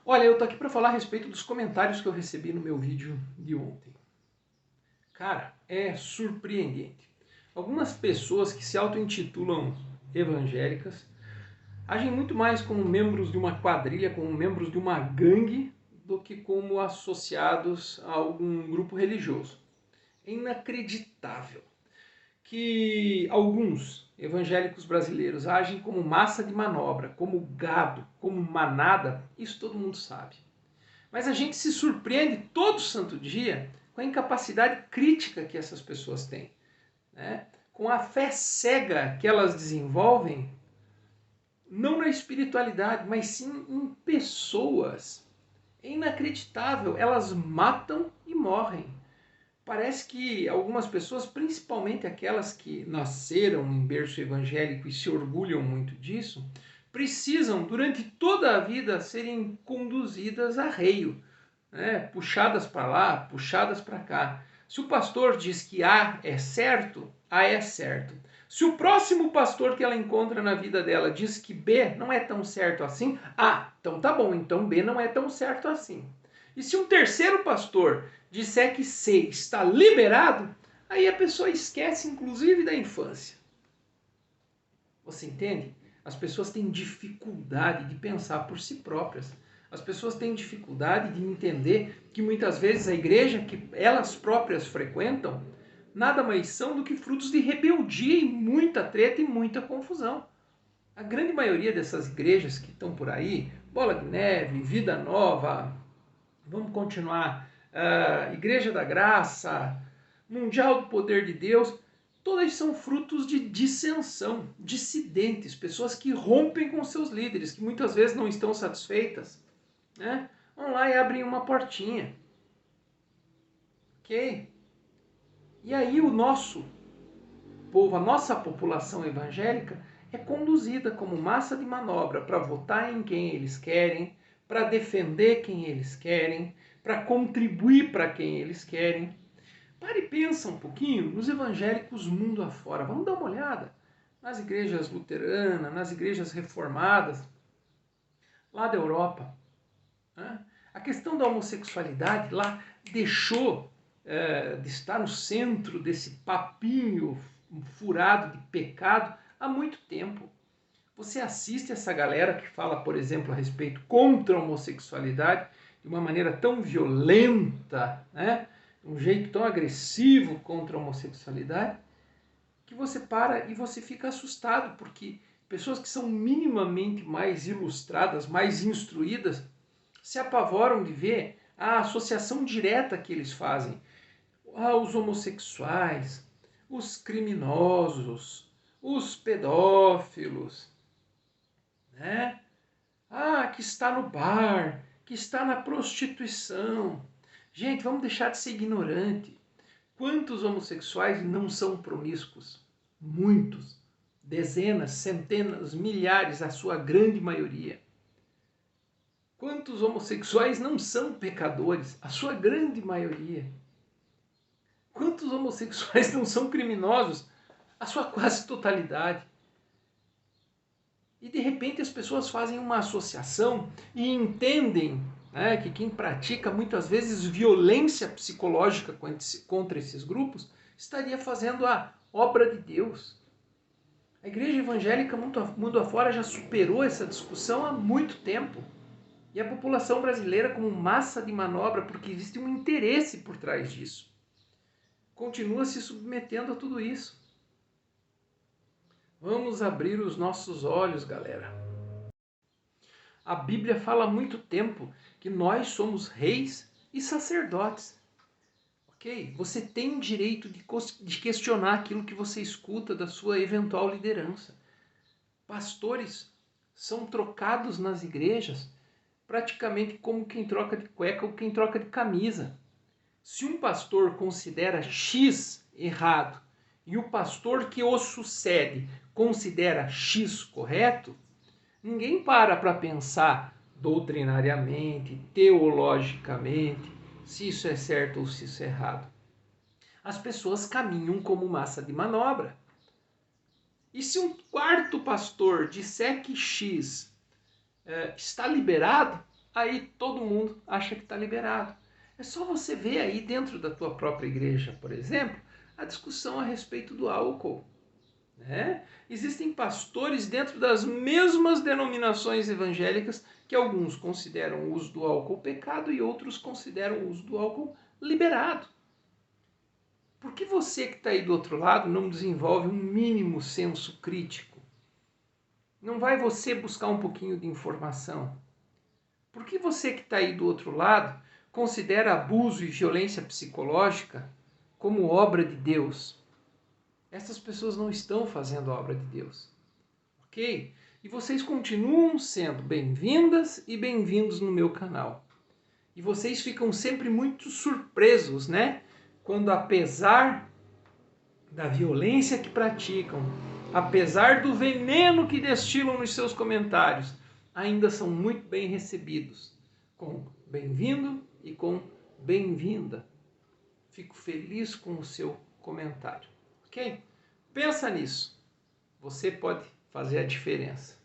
Olha, eu tô aqui para falar a respeito dos comentários que eu recebi no meu vídeo de ontem. Cara, é surpreendente. Algumas pessoas que se auto-intitulam evangélicas agem muito mais como membros de uma quadrilha, como membros de uma gangue, do que como associados a algum grupo religioso. É inacreditável que alguns evangélicos brasileiros agem como massa de manobra, como gado, como manada, isso todo mundo sabe. Mas a gente se surpreende todo santo dia com a incapacidade crítica que essas pessoas têm, né? Com a fé cega que elas desenvolvem, não na espiritualidade, mas sim em pessoas. É inacreditável, elas matam e morrem. Parece que algumas pessoas, principalmente aquelas que nasceram em berço evangélico e se orgulham muito disso, precisam, durante toda a vida, serem conduzidas a reio, né? Puxadas para lá, puxadas para cá. Se o pastor diz que A é certo, A é certo. Se o próximo pastor que ela encontra na vida dela diz que B não é tão certo assim, então tá bom, então B não é tão certo assim. E se um terceiro pastor disser que C está liberado, aí a pessoa esquece inclusive da infância. Você entende? As pessoas têm dificuldade de pensar por si próprias. As pessoas têm dificuldade de entender que muitas vezes a igreja que elas próprias frequentam nada mais são do que frutos de rebeldia e muita treta e muita confusão. A grande maioria dessas igrejas que estão por aí, Bola de Neve, Vida Nova, vamos continuar, Igreja da Graça, Mundial do Poder de Deus, todas são frutos de dissensão, dissidentes, pessoas que rompem com seus líderes, que muitas vezes não estão satisfeitas, né? Vão lá e abrem uma portinha. Ok? E aí o nosso povo, a nossa população evangélica é conduzida como massa de manobra para votar em quem eles querem, para defender quem eles querem, para contribuir para quem eles querem. Pare e pensa um pouquinho nos evangélicos mundo afora. Vamos dar uma olhada nas igrejas luteranas, nas igrejas reformadas, lá da Europa. Né? A questão da homossexualidade lá deixou de estar no centro desse papinho furado de pecado há muito tempo. Você assiste essa galera que fala, por exemplo, a respeito contra a homossexualidade de uma maneira tão violenta, né? Um jeito tão agressivo contra a homossexualidade, que você para e você fica assustado, porque pessoas que são minimamente mais ilustradas, mais instruídas, se apavoram de ver a associação direta que eles fazem aos homossexuais, os criminosos, os pedófilos, né? Que está no bar, que está na prostituição. Gente, vamos deixar de ser ignorante. Quantos homossexuais não são promíscuos? Muitos. Dezenas, centenas, milhares, a sua grande maioria. Quantos homossexuais não são pecadores? A sua grande maioria. Quantos homossexuais não são criminosos? A sua quase totalidade. E de repente as pessoas fazem uma associação e entendem, né, que quem pratica muitas vezes violência psicológica contra esses grupos estaria fazendo a obra de Deus. A igreja evangélica mundo afora já superou essa discussão há muito tempo. E a população brasileira, como massa de manobra, porque existe um interesse por trás disso, continua se submetendo a tudo isso. Vamos abrir os nossos olhos, galera. A Bíblia fala há muito tempo que nós somos reis e sacerdotes. Ok? Você tem o direito de questionar aquilo que você escuta da sua eventual liderança. Pastores são trocados nas igrejas praticamente como quem troca de cueca ou quem troca de camisa. Se um pastor considera X errado e o pastor que o sucede considera X correto, ninguém para pensar doutrinariamente, teologicamente, se isso é certo ou se isso é errado. As pessoas caminham como massa de manobra. E se um quarto pastor disser que X está liberado, aí todo mundo acha que está liberado. É só você ver aí dentro da tua própria igreja, por exemplo, a discussão a respeito do álcool. Né? Existem pastores dentro das mesmas denominações evangélicas que alguns consideram o uso do álcool pecado e outros consideram o uso do álcool liberado. Por que você que está aí do outro lado não desenvolve um mínimo senso crítico? Não vai você buscar um pouquinho de informação? Por que você que está aí do outro lado considera abuso e violência psicológica como obra de Deus? Essas pessoas não estão fazendo a obra de Deus. Ok? E vocês continuam sendo bem-vindas e bem-vindos no meu canal. E vocês ficam sempre muito surpresos, né? Quando, apesar da violência que praticam, apesar do veneno que destilam nos seus comentários, ainda são muito bem recebidos, com bem-vindo e com bem-vinda. Fico feliz com o seu comentário, ok? Pensa nisso, você pode fazer a diferença.